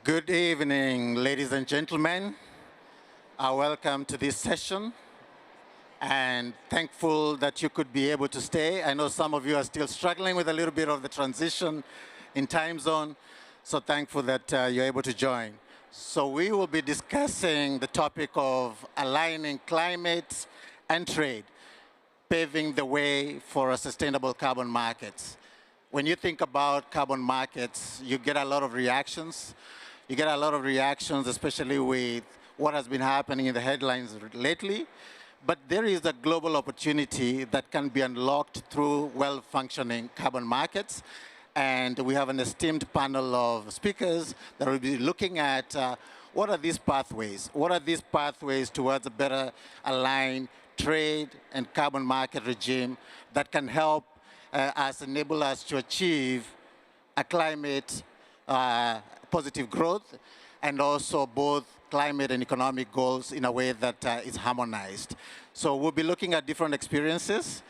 Good evening, ladies and gentlemen. Welcome to this session, and thankful that you could be able to stay. I know some of you are still struggling with a little bit of the transition in time zone, so thankful that you're able to join. So we will be discussing the topic of aligning climate and trade, paving the way for a sustainable carbon market. When you think about carbon markets, you get a lot of reactions. You get a lot of reactions, especially with what has been happening in the headlines lately. But there is a global opportunity that can be unlocked through well-functioning carbon markets. And we have an esteemed panel of speakers that will be looking at what are these pathways? What are these pathways towards a better aligned trade and carbon market regime that can help enable us to achieve a climate positive growth and also both climate and economic goals in a way that is harmonized. So we'll be looking at different experiences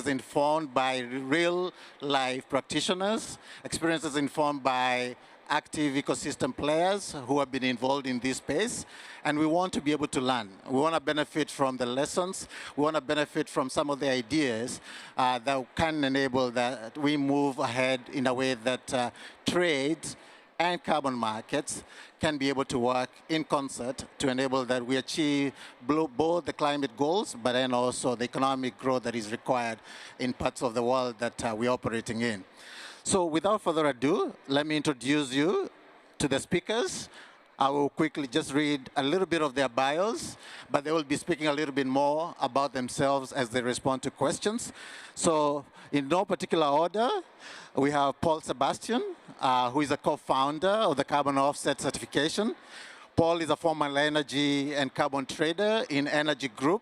informed by real life practitioners, experiences informed by active ecosystem players who have been involved in this space, and we want to be able to learn. We want to benefit from the lessons. We want to benefit from some of the ideas that can enable that we move ahead in a way that trade and carbon markets can be able to work in concert to enable that we achieve both the climate goals, but then also the economic growth that is required in parts of the world that we're operating in. So without further ado, let me introduce you to the speakers. I will quickly just read a little bit of their bios, but they will be speaking a little bit more about themselves as they respond to questions. So in no particular order, we have Paul Sebastian, who is a co-founder of the Carbon Offset Certification. Paul is a former energy and carbon trader in Energy Group,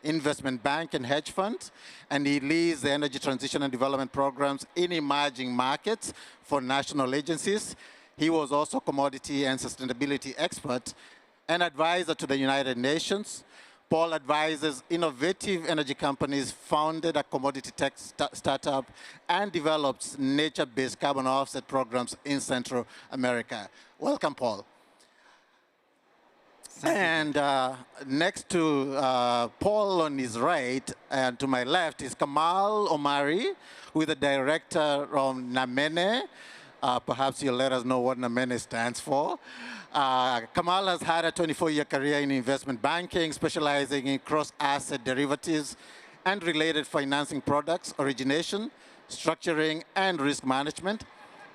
investment bank and hedge fund, and he leads the energy transition and development programs in emerging markets for national agencies. He was also commodity and sustainability expert and advisor to the United Nations. Paul advises innovative energy companies, founded a commodity tech startup, and develops nature-based carbon offset programs in Central America. Welcome, Paul. And next to Paul on his right and to my left is Kamal Omari, who is the director of Namene. Perhaps you'll let us know what Namene stands for. Kamal has had a 24-year career in investment banking, specializing in cross-asset derivatives and related financing products, origination, structuring, and risk management.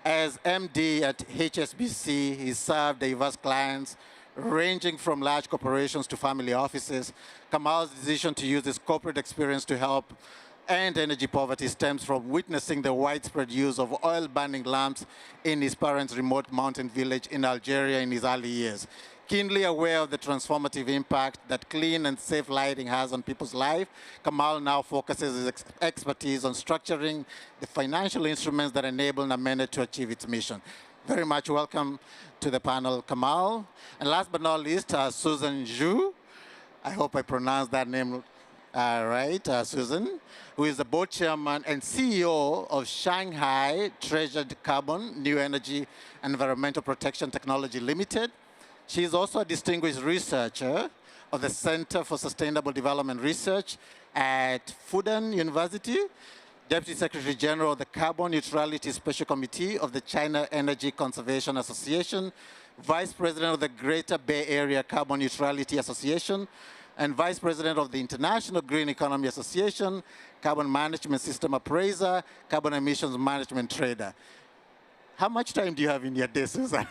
As MD at HSBC, he served diverse clients, ranging from large corporations to family offices. Kamal's decision to use his corporate experience to help end energy poverty stems from witnessing the widespread use of oil-burning lamps in his parents' remote mountain village in Algeria in his early years. Keenly aware of the transformative impact that clean and safe lighting has on people's life, Kamal now focuses his expertise on structuring the financial instruments that enable Namene to achieve its mission. Very much welcome to the panel, Kamal. And last but not least, Susan Zhu. I hope I pronounced that name right, Susan, who is the board chairman and CEO of Shanghai Treasured Carbon New Energy and Environmental Protection Technology Limited. She is also a distinguished researcher of the Center for Sustainable Development Research at Fudan University, Deputy Secretary General of the Carbon Neutrality Special Committee of the China Energy Conservation Association, Vice President of the Greater Bay Area Carbon Neutrality Association, and Vice President of the International Green Economy Association, Carbon Management System Appraiser, Carbon Emissions Management Trader. How much time do you have in your day, Susan?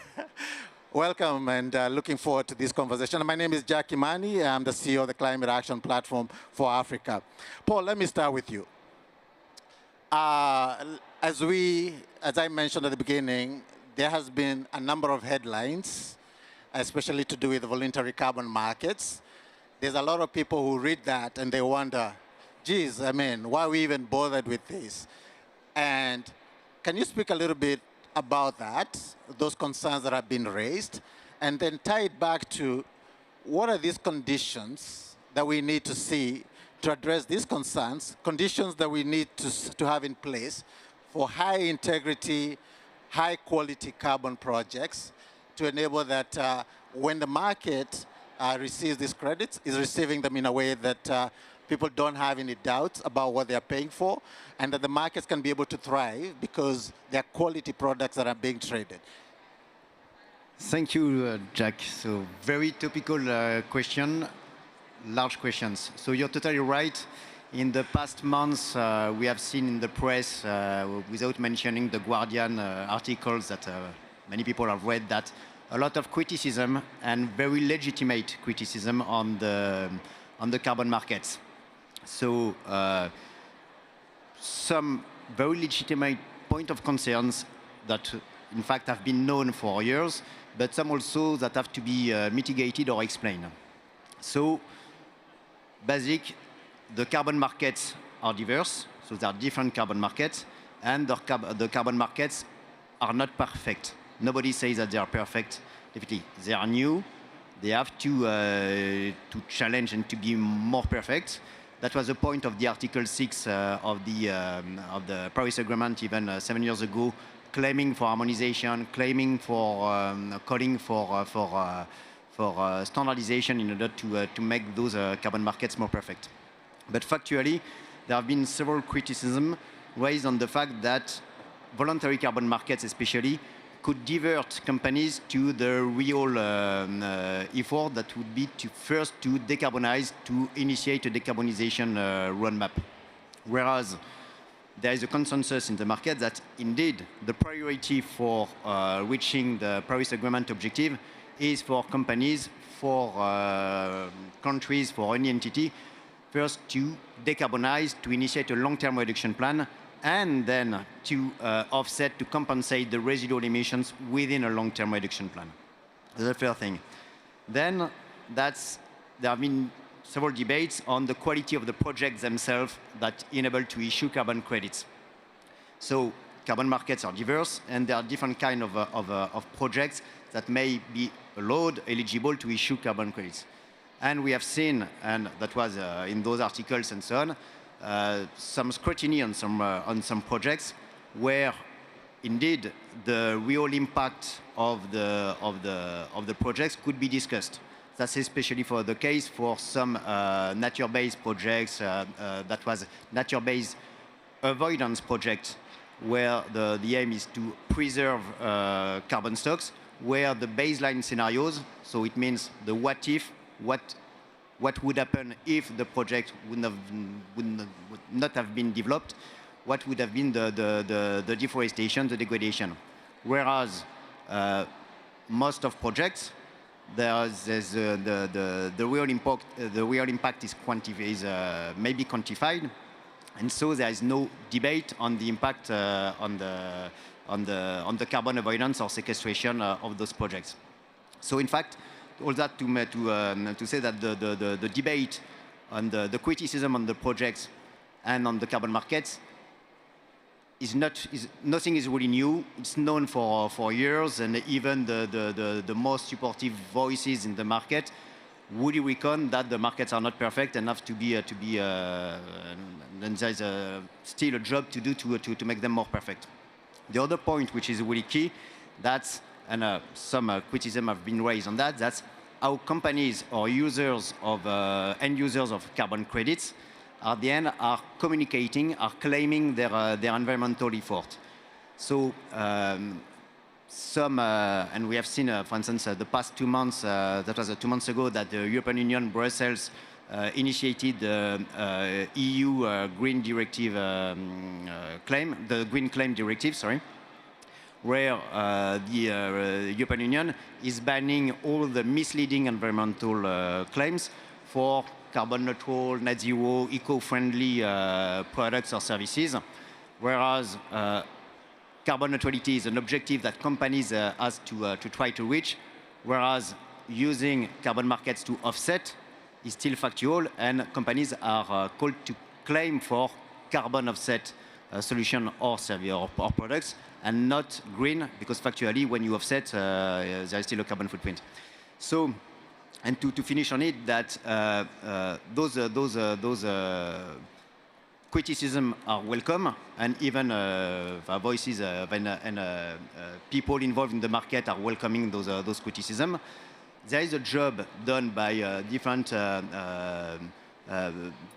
Welcome, and looking forward to this conversation. My name is Jack Imani. I'm the CEO of the Climate Action Platform for Africa. Paul, let me start with you. As I mentioned at the beginning, there has been a number of headlines, especially to do with the voluntary carbon markets. There's a lot of people who read that and they wonder, geez, I mean, why are we even bothered with this? And can you speak a little bit about that, those concerns that have been raised, and then tie it back to what are these conditions that we need to see to address these concerns, conditions that we need to have in place for high integrity, high quality carbon projects to enable that when the market receives these credits, is receiving them in a way that people don't have any doubts about what they're paying for, and that the markets can be able to thrive because they're quality products that are being traded. Thank you, Jack. So very topical question, large questions. So you're totally right. In the past months, we have seen in the press, without mentioning the Guardian articles that many people have read, that a lot of criticism and very legitimate criticism on the carbon markets. So some very legitimate point of concerns that in fact have been known for years, but some also that have to be mitigated or explained. So the carbon markets are diverse, so there are different carbon markets, and the carbon markets are not perfect. Nobody says that they are perfect. Definitely, they are new. They have to challenge and to be more perfect. That was the point of the Article 6 of the Paris Agreement even 7 years ago, claiming for harmonization, calling for standardization in order to make those carbon markets more perfect. But factually, there have been several criticisms raised on the fact that voluntary carbon markets especially could divert companies to the real effort that would be to first to decarbonize, to initiate a decarbonization roadmap. Whereas there is a consensus in the market that indeed the priority for reaching the Paris Agreement objective is for companies, for countries, for any entity, first to decarbonize, to initiate a long-term reduction plan, and then to offset, to compensate the residual emissions within a long-term reduction plan. That's the first thing. Then there have been several debates on the quality of the projects themselves that enable to issue carbon credits. So carbon markets are diverse, and there are different kinds of projects that may be allowed, eligible to issue carbon credits. And we have seen, and that was in those articles and so on, some scrutiny on some projects where indeed the real impact of the projects could be discussed. That's especially for the case for some nature-based projects. That was nature-based avoidance projects where the aim is to preserve carbon stocks, where the baseline scenarios, so it means the what if, what would happen if the project would not have been developed, what would have been the deforestation, the degradation. Whereas most of projects, the real impact is maybe quantified, and so there is no debate on the impact on the carbon avoidance or sequestration of those projects. So in fact, all that to say that the debate on the criticism on the projects and on the carbon markets nothing is really new. It's known for years, and even the most supportive voices in the market would reckon that the markets are not perfect and have to be and there's still a job to do to make them more perfect. The other point, which is really key, that's and some criticism have been raised on that. That's how companies or users of end users of carbon credits at the end are communicating, are claiming their environmental effort. So and we have seen, for instance, the past 2 months, that was 2 months ago, that the European Union, Brussels, initiated the EU Green Directive claim, the Green Claim Directive, sorry, where the European Union is banning all the misleading environmental claims for carbon neutral, net zero, eco-friendly products or services, whereas carbon neutrality is an objective that companies has to try to reach, whereas using carbon markets to offset is still factual, and companies are called to claim for carbon offset solution or service or products, and not green, because factually when you offset, there is still a carbon footprint. So, and to finish on it, that those criticism are welcome, and even the voices and people involved in the market are welcoming those criticisms. There is a job done by different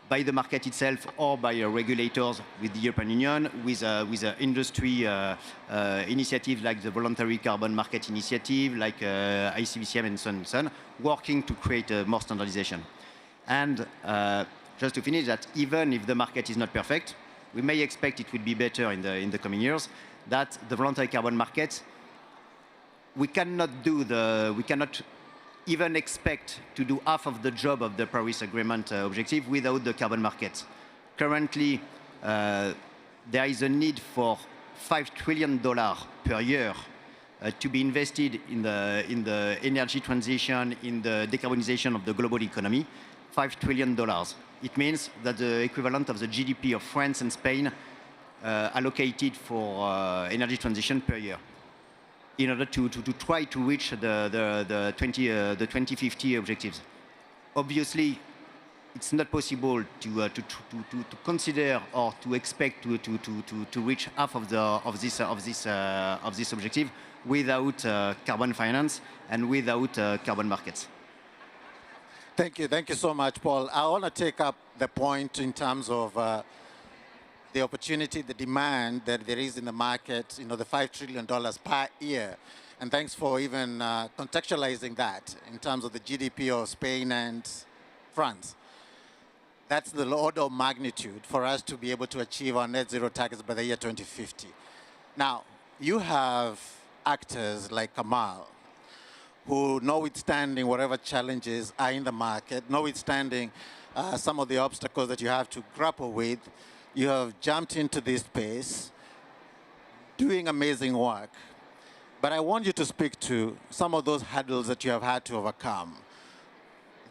by the market itself or by regulators with the European Union, with industry initiatives like the voluntary carbon market initiative, like ICBCM and so on, working to create more standardization. And just to finish that, even if the market is not perfect, we may expect it will be better in the coming years, that the voluntary carbon market, we cannot even expect to do half of the job of the Paris Agreement objective without the carbon market. Currently, there is a need for $5 trillion per year to be invested in the energy transition, in the decarbonization of the global economy. $5 trillion. It means that the equivalent of the GDP of France and Spain allocated for energy transition per year, in order to try to reach the 2050 objectives. Obviously, it's not possible to consider or to expect to reach half of this objective without carbon finance and without carbon markets. Thank you so much, Paul. I want to take up the point in terms of the opportunity, the demand that there is in the market, the $5 trillion per year. And thanks for even contextualizing that in terms of the GDP of Spain and France. That's the order of magnitude for us to be able to achieve our net zero targets by the year 2050. Now, you have actors like Kamal, who, notwithstanding whatever challenges are in the market, notwithstanding some of the obstacles that you have to grapple with, you have jumped into this space, doing amazing work. But I want you to speak to some of those hurdles that you have had to overcome.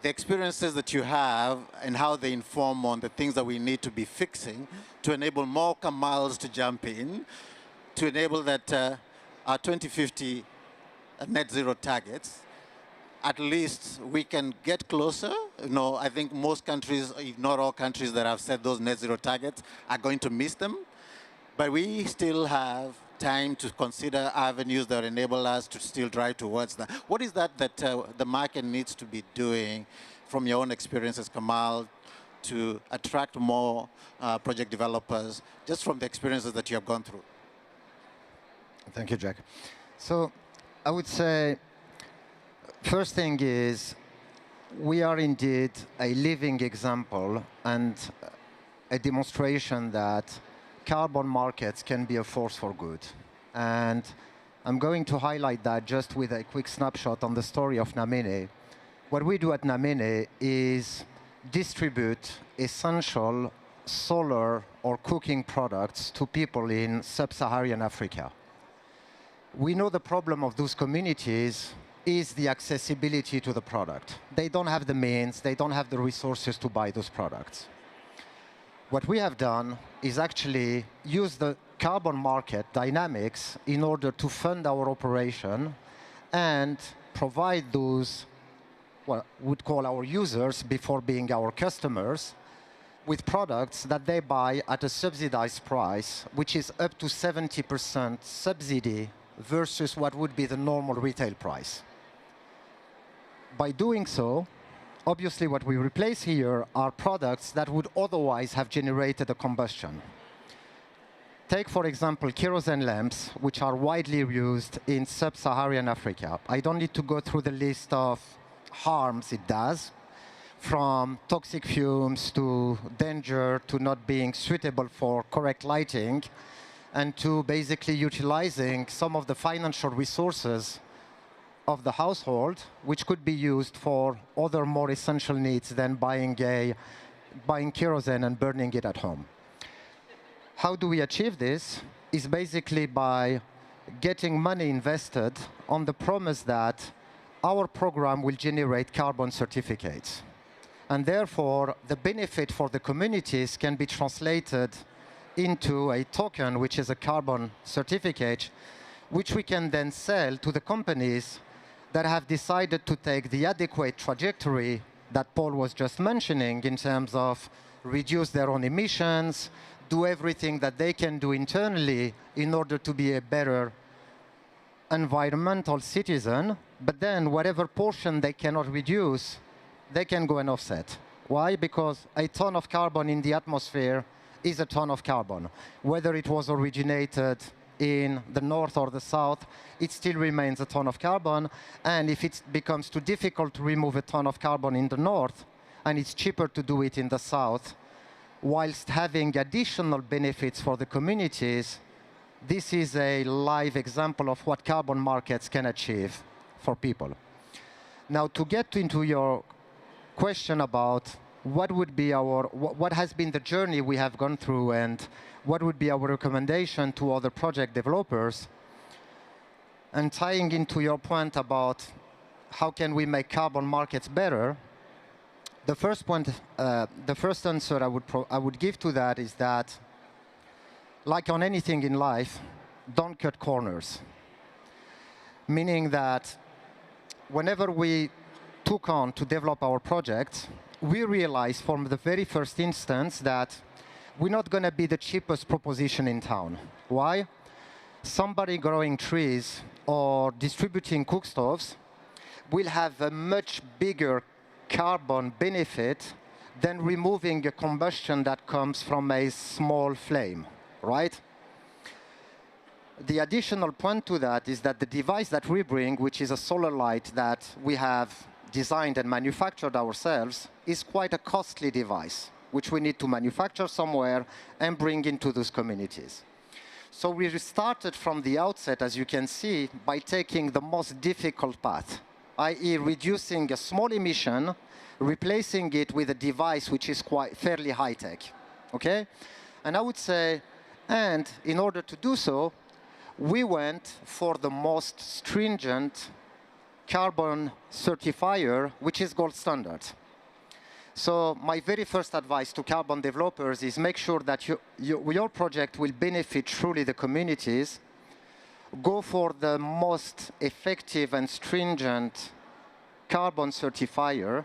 The experiences that you have and how they inform on the things that we need to be fixing to enable more Kamals to jump in, to enable that our 2050 net zero targets, at least we can get closer. I think most countries, if not all countries that have set those net zero targets, are going to miss them. But we still have time to consider avenues that enable us to still drive towards that. What is that the market needs to be doing from your own experiences, Kamal, to attract more project developers, just from the experiences that you have gone through? Thank you, Jack. So I would say, first thing is, we are indeed a living example and a demonstration that carbon markets can be a force for good. And I'm going to highlight that just with a quick snapshot on the story of Namene. What we do at Namene is distribute essential solar or cooking products to people in sub-Saharan Africa. We know the problem of those communities is the accessibility to the product. They don't have the means, they don't have the resources to buy those products. What we have done is actually use the carbon market dynamics in order to fund our operation and provide those, what we'd call our users before being our customers, with products that they buy at a subsidized price, which is up to 70% subsidy versus what would be the normal retail price. By doing so, obviously what we replace here are products that would otherwise have generated a combustion. Take, for example, kerosene lamps, which are widely used in sub-Saharan Africa. I don't need to go through the list of harms it does, from toxic fumes to danger to not being suitable for correct lighting, and to basically utilizing some of the financial resources of the household, which could be used for other more essential needs than buying kerosene and burning it at home. How do we achieve this? Is basically by getting money invested on the promise that our program will generate carbon certificates. And therefore, the benefit for the communities can be translated into a token, which is a carbon certificate, which we can then sell to the companies that have decided to take the adequate trajectory that Paul was just mentioning in terms of reduce their own emissions, do everything that they can do internally in order to be a better environmental citizen, but then whatever portion they cannot reduce, they can go and offset. Why? Because a ton of carbon in the atmosphere is a ton of carbon. Whether it was originated in the north or the south, it still remains a ton of carbon. And if it becomes too difficult to remove a ton of carbon in the north, and it's cheaper to do it in the south, whilst having additional benefits for the communities, this is a live example of what carbon markets can achieve for people. Now, to get into your question about what would be what has been the journey we have gone through and what would be our recommendation to other project developers, and tying into your point about how can we make carbon markets better, the first point, the first answer I would give to that is that, like on anything in life, don't cut corners. Meaning that whenever we took on to develop our project, we realized from the very first instance that we're not going to be the cheapest proposition in town. Why? Somebody growing trees or distributing cookstoves will have a much bigger carbon benefit than removing a combustion that comes from a small flame, right? The additional point to that is that the device that we bring, which is a solar light that we have designed and manufactured ourselves, is quite a costly device, which we need to manufacture somewhere and bring into those communities. So we started from the outset, as you can see, by taking the most difficult path, i.e. reducing a small emission, replacing it with a device which is quite fairly high-tech, okay? And I would say, and in order to do so, we went for the most stringent carbon certifier, which is gold standard. So my very first advice to carbon developers is make sure that your project will benefit truly the communities. Go for the most effective and stringent carbon certifier.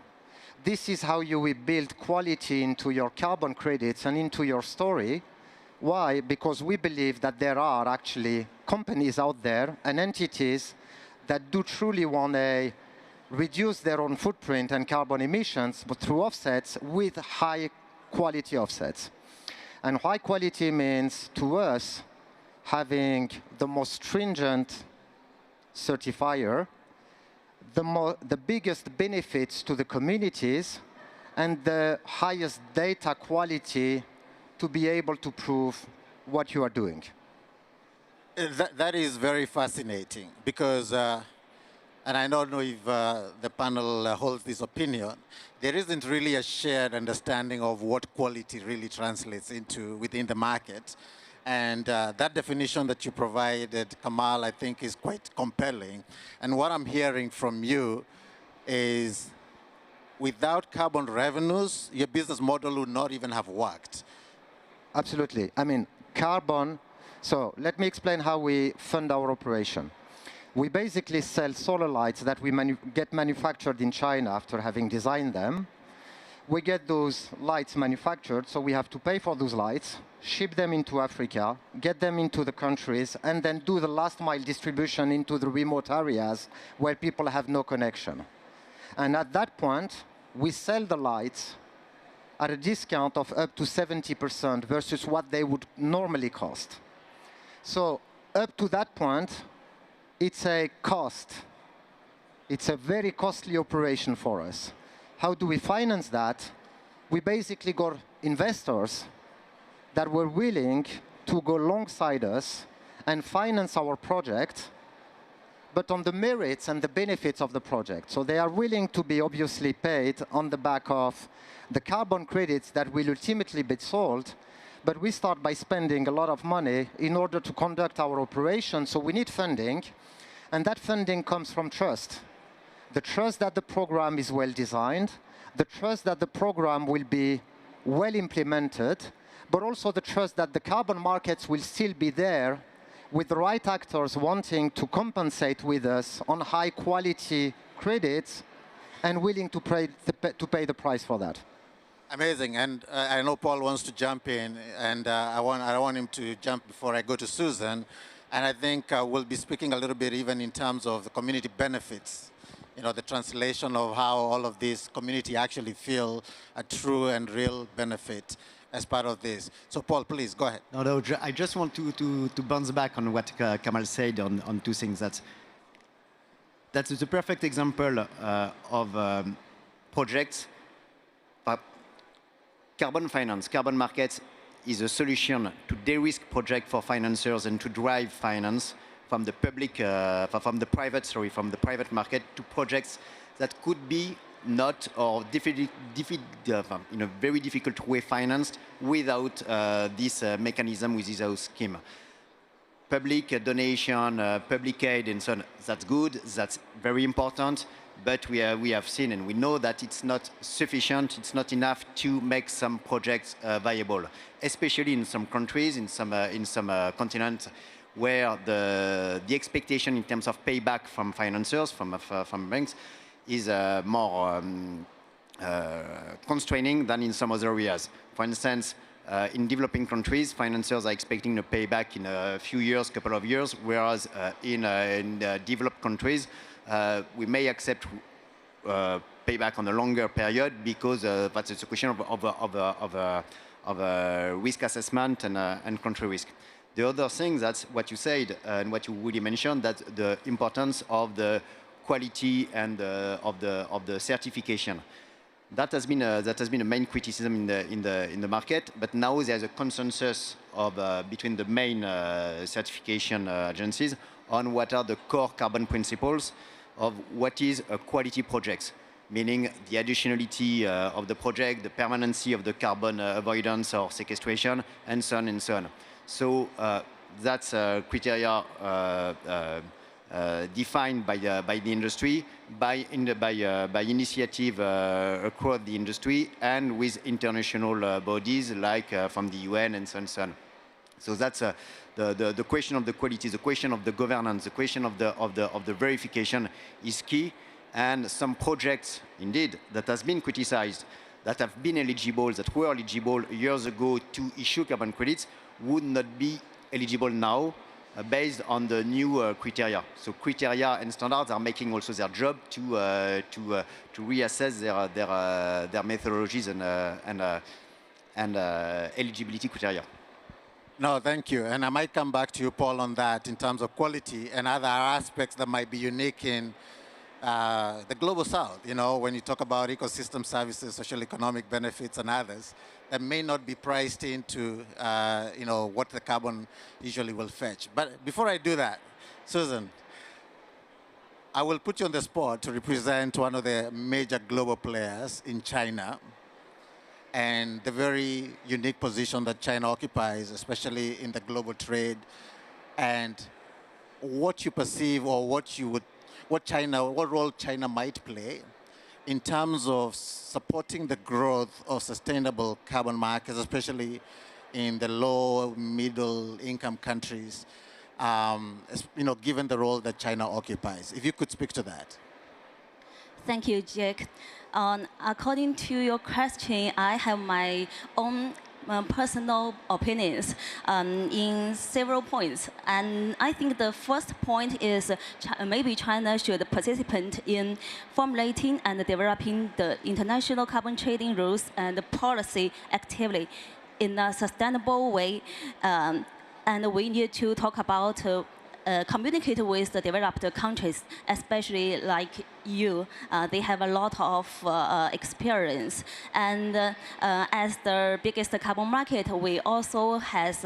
This is how you will build quality into your carbon credits and into your story. Why? Because we believe that there are actually companies out there and entities that do truly want to reduce their own footprint and carbon emissions, but through offsets with high quality offsets. And high quality means to us having the most stringent certifier, the biggest benefits to the communities, and the highest data quality to be able to prove what you are doing. That is very fascinating because, and I don't know if the panel holds this opinion, there isn't really a shared understanding of what quality really translates into within the market. And that definition that you provided, Kamal, I think is quite compelling. And what I'm hearing from you is without carbon revenues, your business model would not even have worked. Absolutely. I mean, carbon. So let me explain how we fund our operation. We basically sell solar lights that we get manufactured in China after having designed them. We get those lights manufactured, so we have to pay for those lights, ship them into Africa, get them into the countries, and then do the last mile distribution into the remote areas where people have no connection. And at that point, we sell the lights at a discount of up to 70% versus what they would normally cost. So up to that point, it's a cost. It's a very costly operation for us. How do we finance that? We basically got investors that were willing to go alongside us and finance our project, but on the merits and the benefits of the project. So they are willing to be obviously paid on the back of the carbon credits that will ultimately be sold, but we start by spending a lot of money in order to conduct our operation, so we need funding, and that funding comes from trust. The trust that the program is well designed, the trust that the program will be well implemented, but also the trust that the carbon markets will still be there with the right actors wanting to compensate with us on high quality credits and willing to pay the price for that. Amazing, and I know Paul wants to jump in, and I want him to jump before I go to Susan, and I think we'll be speaking a little bit even in terms of the community benefits, the translation of how all of this community actually feel a true and real benefit as part of this. So Paul, please go ahead. No, I just want to bounce back on what Kamal said on two things. That's the perfect example of projects. Carbon finance, carbon markets is a solution to de-risk project for financiers and to drive finance from the private market to projects that could be not or in a very difficult way financed without this mechanism with this house scheme. Public donation, public aid, and so on, that's good, that's very important, but we have seen and we know that it's not sufficient, it's not enough to make some projects viable, especially in some countries, in some continents, where the expectation in terms of payback from financiers, from banks, is more constraining than in some other areas. For instance, in developing countries, financiers are expecting a payback in a few years, couple of years, whereas in developed countries, we may accept payback on a longer period because that's a question of risk assessment and country risk. The other thing, that's what you said and what you really mentioned, that the importance of the quality and of the certification. That has been a main criticism in the market, but now there's a consensus between the main certification agencies on what are the core carbon principles of what is a quality project, meaning the additionality of the project, the permanency of the carbon avoidance or sequestration, and so on and so on. So that's criteria defined by the industry, by initiative across the industry, and with international bodies like from the UN and so on and so on. So that's the question of the quality, the question of the governance, the question of the verification is key. And some projects, indeed, that has been criticized, that have been eligible, that were eligible years ago to issue carbon credits, would not be eligible now based on the new criteria. So criteria and standards are making also their job to reassess their methodologies and eligibility criteria. No, thank you. And I might come back to you, Paul, on that in terms of quality and other aspects that might be unique in the global south, when you talk about ecosystem services, social economic benefits and others that may not be priced into, what the carbon usually will fetch. But before I do that, Susan, I will put you on the spot to represent one of the major global players in China and the very unique position that China occupies, especially in the global trade, and what you perceive or what role China might play in terms of supporting the growth of sustainable carbon markets, especially in the low, middle income countries, given the role that China occupies. If you could speak to that. Thank you, Jack. According to your question, I have my own personal opinions in several points. And I think the first point is maybe China should participate in formulating and developing the international carbon trading rules and policy actively in a sustainable way. And we need to talk about communicate with the developed countries, especially like you. They have a lot of experience. And as the biggest carbon market, we also has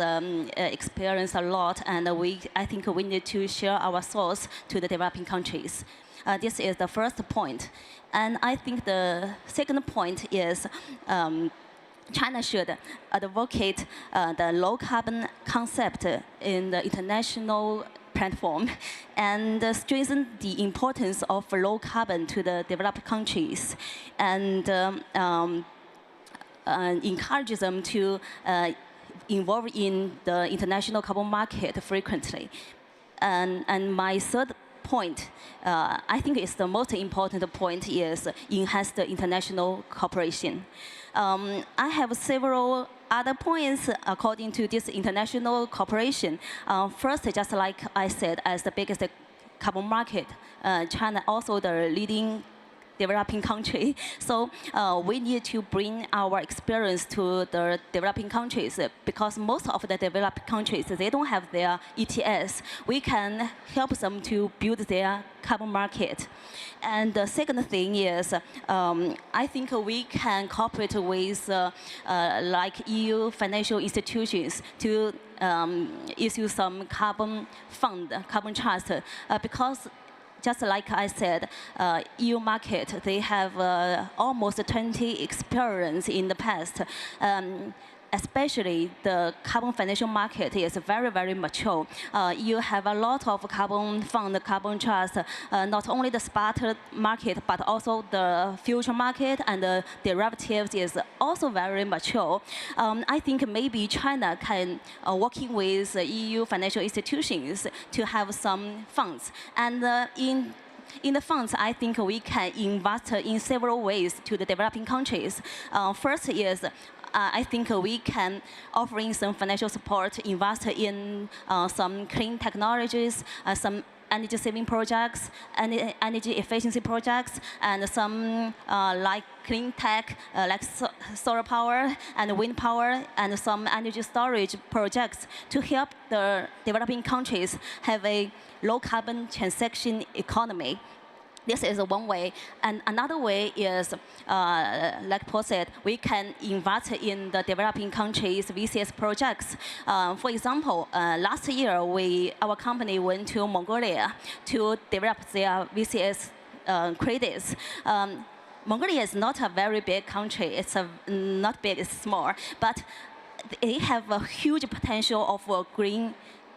experienced a lot. And I think we need to share our thoughts to the developing countries. This is the first point. And I think the second point is China should advocate the low carbon concept in the international platform and strengthen the importance of low carbon to the developed countries and encourage them to involve in the international carbon market frequently. And my third point, I think is the most important point, is enhance the international cooperation. I have several other points according to this international cooperation. First, just like I said, as the biggest carbon market, China also the leading developing country. So we need to bring our experience to the developing countries because most of the developed countries, they don't have their ETS. We can help them to build their carbon market. And the second thing is, I think we can cooperate with like EU financial institutions to issue some carbon fund, carbon trust, because just like I said, EU market, they have almost 20 experience in the past. Especially the carbon financial market is very, very mature. You have a lot of carbon fund, carbon trust, not only the spot market, but also the future market and the derivatives is also very mature. I think maybe China can working with EU financial institutions to have some funds. And in the funds, I think we can invest in several ways to the developing countries. First is I think we can offering some financial support, invest in some clean technologies, some energy saving projects, energy efficiency projects, and some like clean tech, like solar power and wind power, and some energy storage projects to help the developing countries have a low carbon transaction economy. This is one way. And another way is, like Paul said, we can invest in the developing countries' VCS projects. For example, last year, our company went to Mongolia to develop their VCS credits. Mongolia is not a very big country. It's not big, it's small. But they have a huge potential of green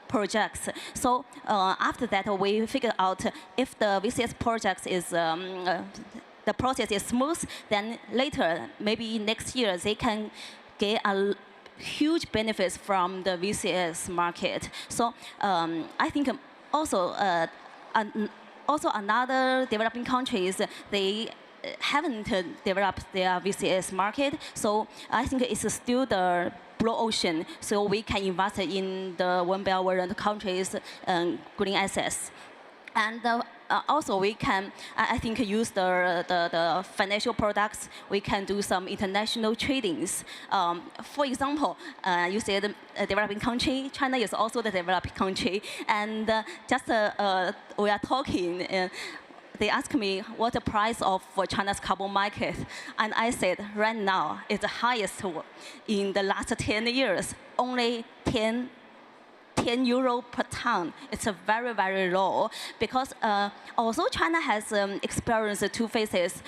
projects. So after that, we figured out if the VCS project is the process is smooth, then later, maybe next year, they can get a huge benefits from the VCS market. So I think also another developing countries, they haven't developed their VCS market. So I think it's still the blue ocean, so we can invest in the One Belt One Road countries' green assets. And also we can, I think, use the financial products. We can do some international tradings. For example, you said a developing country. China is also the developing country. And just we are talking, they asked me what the price of China's carbon market, and I said right now it's the highest in the last 10 years, only 10 euro per ton. It's a very, very low because although China has experienced two phases,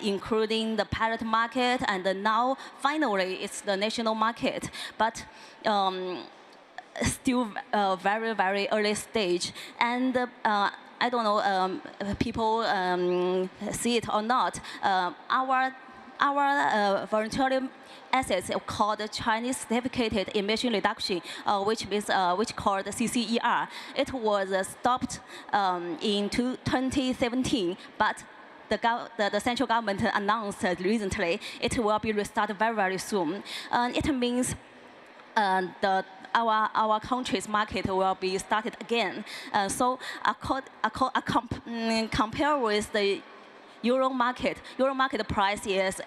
including the pilot market and now finally it's the national market, but still very, very early stage. And I don't know people see it or not. Our voluntary assets called Chinese Certificated Emission Reduction, which called CCER. It was stopped in 2017, but the central government announced recently it will be restarted very, very soon. It means our country's market will be started again. So compare with the Euro market price is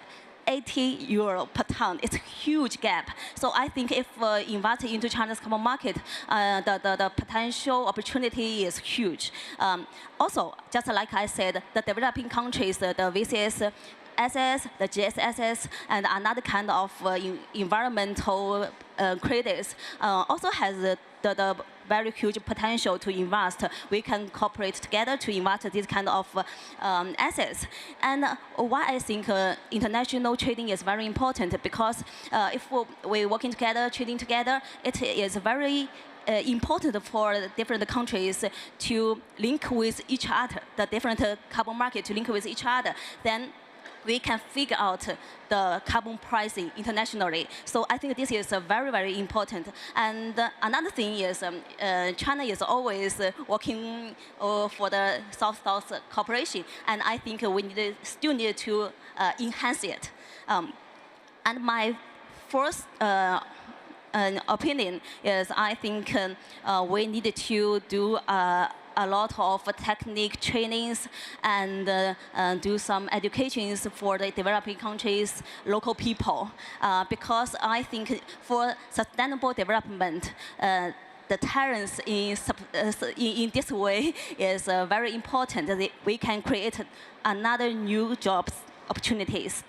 80 euro per ton. It's a huge gap. So I think if investing into China's carbon market, the potential opportunity is huge. Also, just like I said, the developing countries, the VCS assets, the GSSs, and another kind of environmental credits also has the very huge potential to invest. We can cooperate together to invest this kind of assets. And why I think international trading is very important, because if we're working together, trading together, it is very important for different countries to link with each other, the different carbon market to link with each other. Then we can figure out the carbon pricing internationally. So I think this is very, very important. And another thing is China is always working for the South-South cooperation, and I think we still need to enhance it. And my first opinion is I think we need to do a lot of technique trainings and do some educations for the developing countries, local people. Because I think for sustainable development, the talents in this way is very important. That we can create another new jobs opportunities.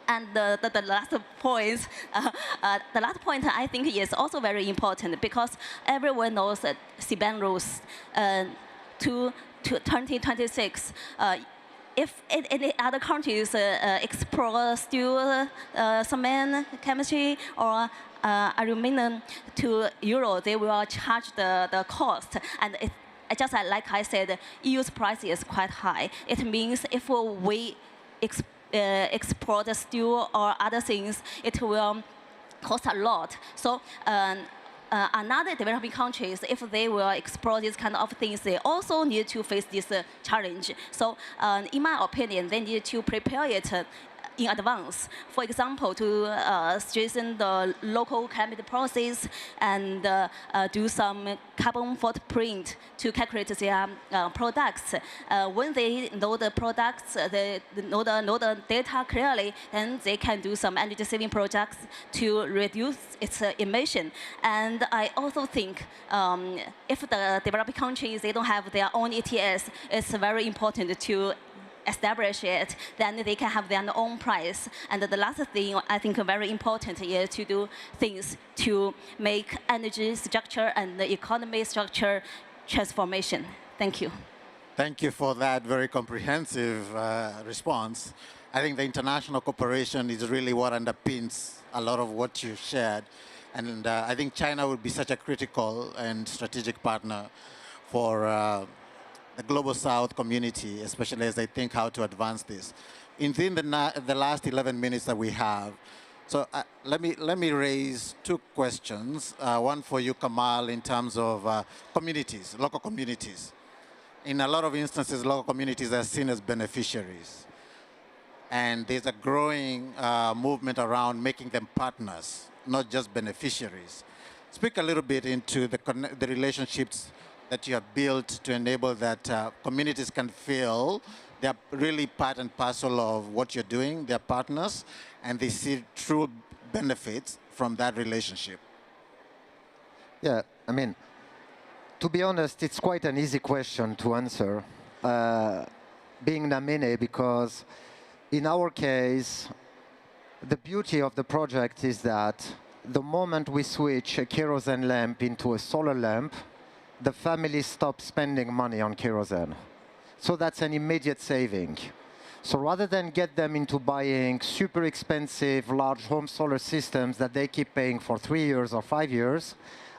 And the last point, I think is also very important because everyone knows that CBAM rules to 2026. If any other countries explore steel, cement, chemistry, or aluminum to Euro, they will charge the cost. And just like I said, EU's price is quite high. It means if we export the steel or other things, it will cost a lot. So another developing countries, if they will explore these kind of things, they also need to face this challenge. So in my opinion, they need to prepare it in advance. For example, to strengthen the local climate process and do some carbon footprint to calculate their products. When they know the products, they know the data clearly, then they can do some energy saving projects to reduce its emission. And I also think if the developing countries, they don't have their own ETS, it's very important to establish it, then they can have their own price. And the last thing I think very important is to do things to make energy structure and the economy structure transformation. Thank you. Thank you for that very comprehensive response. I think the international cooperation is really what underpins a lot of what you shared. And I think China would be such a critical and strategic partner for the Global South community, especially as they think how to advance this. Within the last 11 minutes that we have, so let me raise two questions. One for you, Kamal, in terms of communities, local communities. In a lot of instances, local communities are seen as beneficiaries. And there's a growing movement around making them partners, not just beneficiaries. Speak a little bit into the relationships that you have built to enable that communities can feel they're really part and parcel of what you're doing, they're partners, and they see true benefits from that relationship. Yeah, I mean, to be honest, it's quite an easy question to answer, being Namene, because in our case, the beauty of the project is that the moment we switch a kerosene lamp into a solar lamp, the family stops spending money on kerosene. So that's an immediate saving. So rather than get them into buying super expensive large home solar systems that they keep paying for 3 years or 5 years,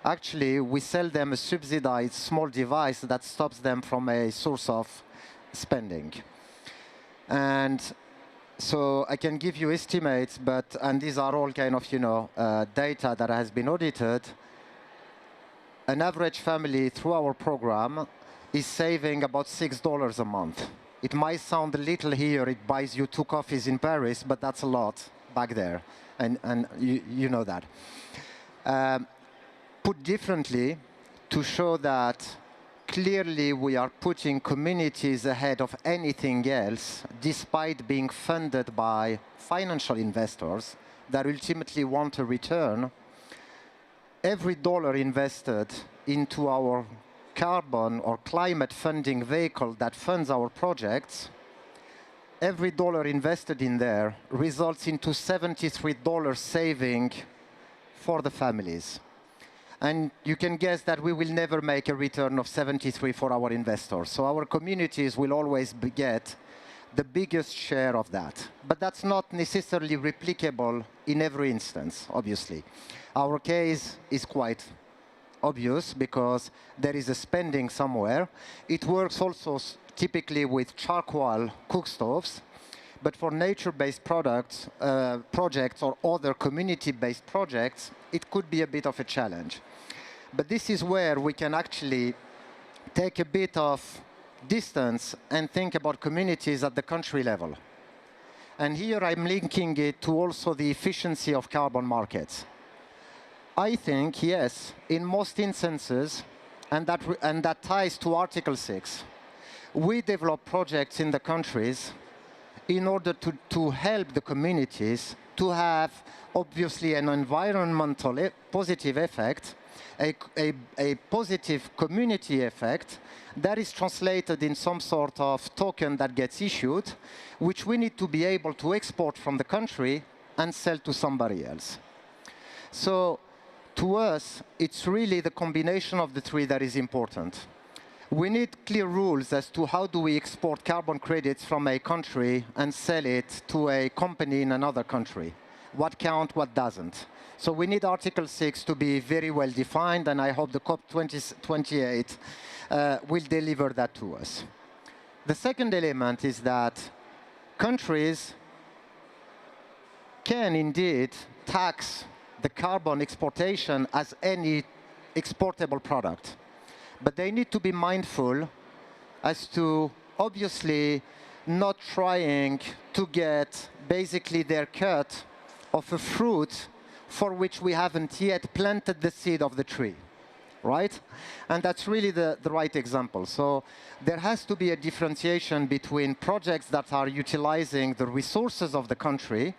actually we sell them a subsidized small device that stops them from a source of spending. And so I can give you estimates, and these are all kind of, data that has been audited. An average family through our program is saving about $6 a month. It might sound a little here, it buys you 2 coffees in Paris, but that's a lot back there, and you know that. Put differently, to show that clearly we are putting communities ahead of anything else, despite being funded by financial investors that ultimately want a return. Every dollar invested into our carbon or climate funding vehicle that funds our projects, every dollar invested in there results into $73 saving for the families. And you can guess that we will never make a return of 73 for our investors. So our communities will always get the biggest share of that. But that's not necessarily replicable in every instance, obviously. Our case is quite obvious because there is a spending somewhere. It works also typically with charcoal cook stoves. But for nature-based projects or other community-based projects, it could be a bit of a challenge. But this is where we can actually take a bit of distance and think about communities at the country level. And here I'm linking it to also the efficiency of carbon markets. I think, yes, in most instances, and that ties to Article 6, we develop projects in the countries in order to help the communities to have, obviously, an environmental positive effect, a positive community effect that is translated in some sort of token that gets issued, which we need to be able to export from the country and sell to somebody else. So to us, it's really the combination of the three that is important. We need clear rules as to how do we export carbon credits from a country and sell it to a company in another country. What counts, what doesn't. So we need Article 6 to be very well defined, and I hope the COP28 will deliver that to us. The second element is that countries can indeed tax the carbon exportation as any exportable product. But they need to be mindful as to, obviously, not trying to get basically their cut of a fruit for which we haven't yet planted the seed of the tree, right? And that's really the right example. So there has to be a differentiation between projects that are utilizing the resources of the country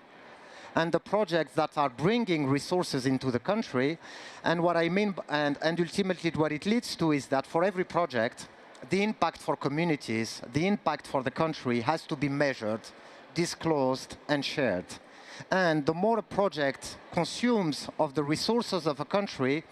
and the projects that are bringing resources into the country. And what I mean, and ultimately what it leads to is that for every project, the impact for communities, the impact for the country has to be measured, disclosed, and shared. And the more a project consumes of the resources of a country,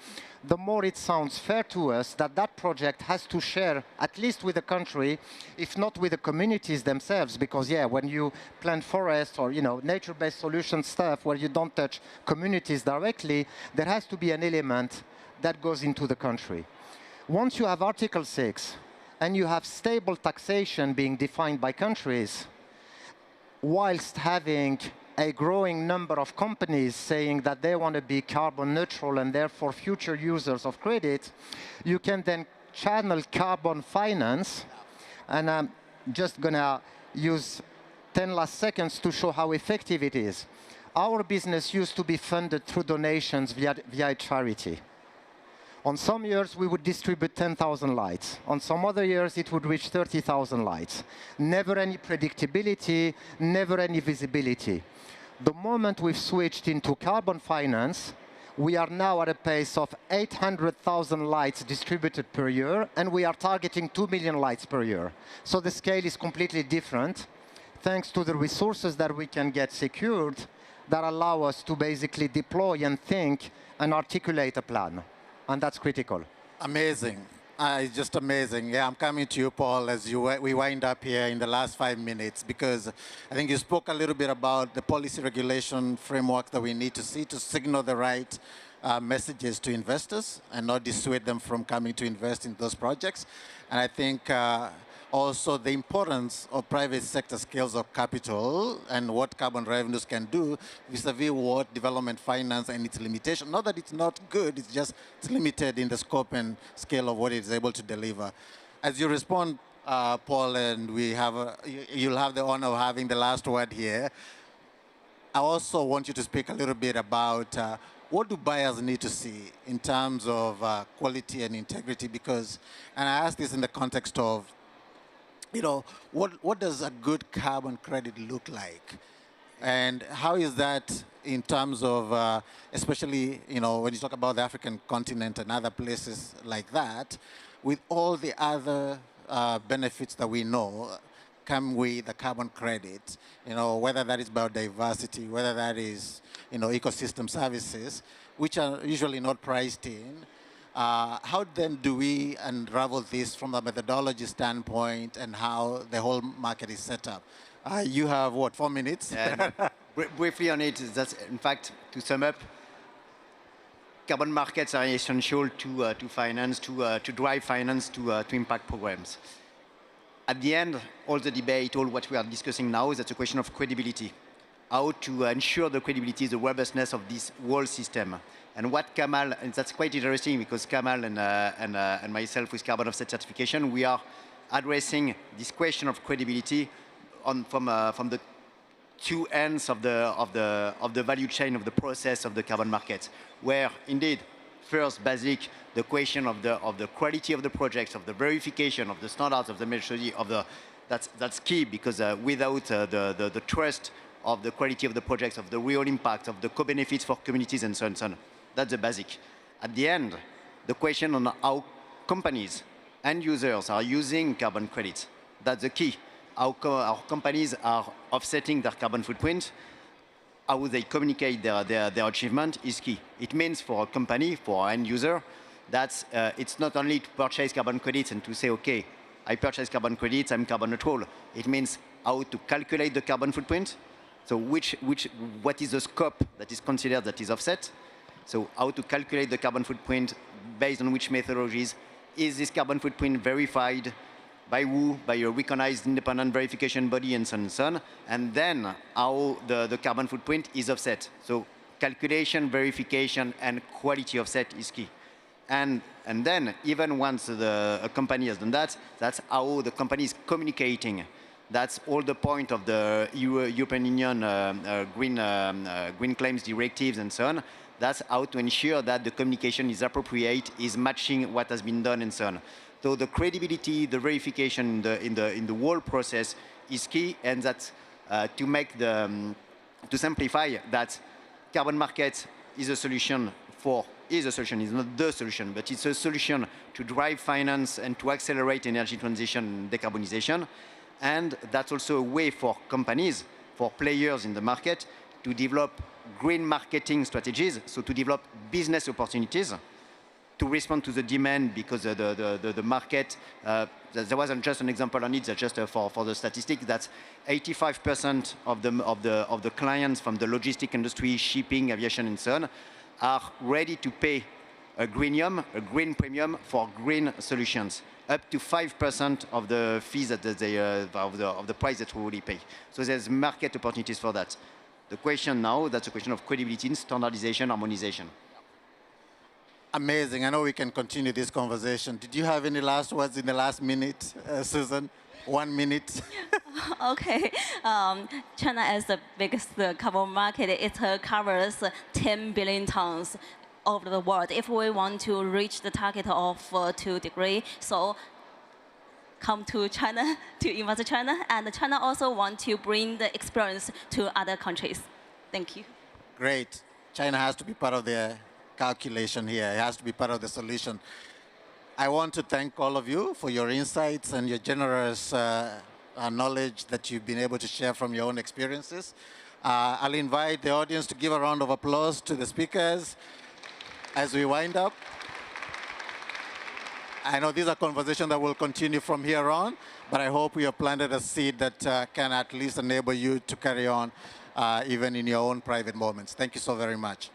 the more it sounds fair to us that that project has to share, at least with the country, if not with the communities themselves. Because, yeah, when you plant forests or, nature-based solution stuff where you don't touch communities directly, there has to be an element that goes into the country. Once you have Article 6 and you have stable taxation being defined by countries, whilst having a growing number of companies saying that they want to be carbon neutral and therefore future users of credit, you can then channel carbon finance. And I'm just going to use 10 last seconds to show how effective it is. Our business used to be funded through donations via charity. On some years, we would distribute 10,000 lights. On some other years, it would reach 30,000 lights. Never any predictability, never any visibility. The moment we've switched into carbon finance, we are now at a pace of 800,000 lights distributed per year, and we are targeting 2 million lights per year. So the scale is completely different, thanks to the resources that we can get secured that allow us to basically deploy and think and articulate a plan. And that's critical. Amazing. It's just amazing. Yeah, I'm coming to you, Paul, as we wind up here in the last 5 minutes, because I think you spoke a little bit about the policy regulation framework that we need to see to signal the right messages to investors and not dissuade them from coming to invest in those projects. And I think also the importance of private sector scales of capital and what carbon revenues can do vis-a-vis what development finance and its limitation. Not that it's not good, it's limited in the scope and scale of what it's able to deliver. As you respond, Paul, and you'll have the honor of having the last word here, I also want you to speak a little bit about what do buyers need to see in terms of quality and integrity? Because, and I ask this in the context of, what does a good carbon credit look like? And how is that in terms of, especially, when you talk about the African continent and other places like that, with all the other benefits that we know come with the carbon credit, whether that is biodiversity, whether that is, ecosystem services, which are usually not priced in. How then do we unravel this from a methodology standpoint and how the whole market is set up? You have, 4 minutes? Briefly on it, that's, in fact, to sum up, carbon markets are essential to finance, to drive finance to impact programs. At the end, all the debate, all what we are discussing now is that's a question of credibility. How to ensure the credibility, the robustness of this whole system. And what Kamal, and that's quite interesting because Kamal and myself with carbon offset certification, we are addressing this question of credibility from the two ends of the value chain of the process of the carbon market, where indeed, first basic, the question of the quality of the projects, of the verification of the standards of the methodology that's key, because without the trust of the quality of the projects, of the real impact, of the co-benefits for communities and so on, that's the basic. At the end, the question on how companies and users are using carbon credits, that's the key. How companies are offsetting their carbon footprint, how they communicate their achievement is key. It means for a company, for an end user, that it's not only to purchase carbon credits and to say, okay, I purchase carbon credits, I'm carbon neutral. It means how to calculate the carbon footprint. So what is the scope that is considered that is offset? So how to calculate the carbon footprint based on which methodologies? Is this carbon footprint verified by who? By a recognized independent verification body and so on and so on. And then how the carbon footprint is offset. So calculation, verification, and quality offset is key. And then even once a company has done that, that's how the company is communicating. That's all the point of the European Union green claims directives and so on. That's how to ensure that the communication is appropriate, is matching what has been done and so on. So the credibility, the verification in the whole process is key, and that's to simplify that carbon market is a solution is not the solution, but it's a solution to drive finance and to accelerate energy transition and decarbonization. And that's also a way for companies, for players in the market, to develop green marketing strategies, so to develop business opportunities to respond to the demand, because the market, there wasn't just an example on it, that's just for the statistic, that 85% of the clients from the logistic industry, shipping, aviation, and so on, are ready to pay a green premium for green solutions, up to 5% of the fees that of the price that we already pay. So there's market opportunities for that. The question now, that's a question of credibility and standardization, harmonization. Amazing. I know we can continue this conversation. Did you have any last words in the last minute, Susan? 1 minute. Okay. China is the biggest carbon market. It covers 10 billion tons of the world. If we want to reach the target of 2 degrees, so come to China to invest in China, and China also want to bring the experience to other countries. Thank you. Great. China has to be part of the calculation here. It has to be part of the solution. I want to thank all of you for your insights and your generous knowledge that you've been able to share from your own experiences. I'll invite the audience to give a round of applause to the speakers as we wind up. I know these are conversations that will continue from here on, but I hope we have planted a seed that can at least enable you to carry on even in your own private moments. Thank you so very much.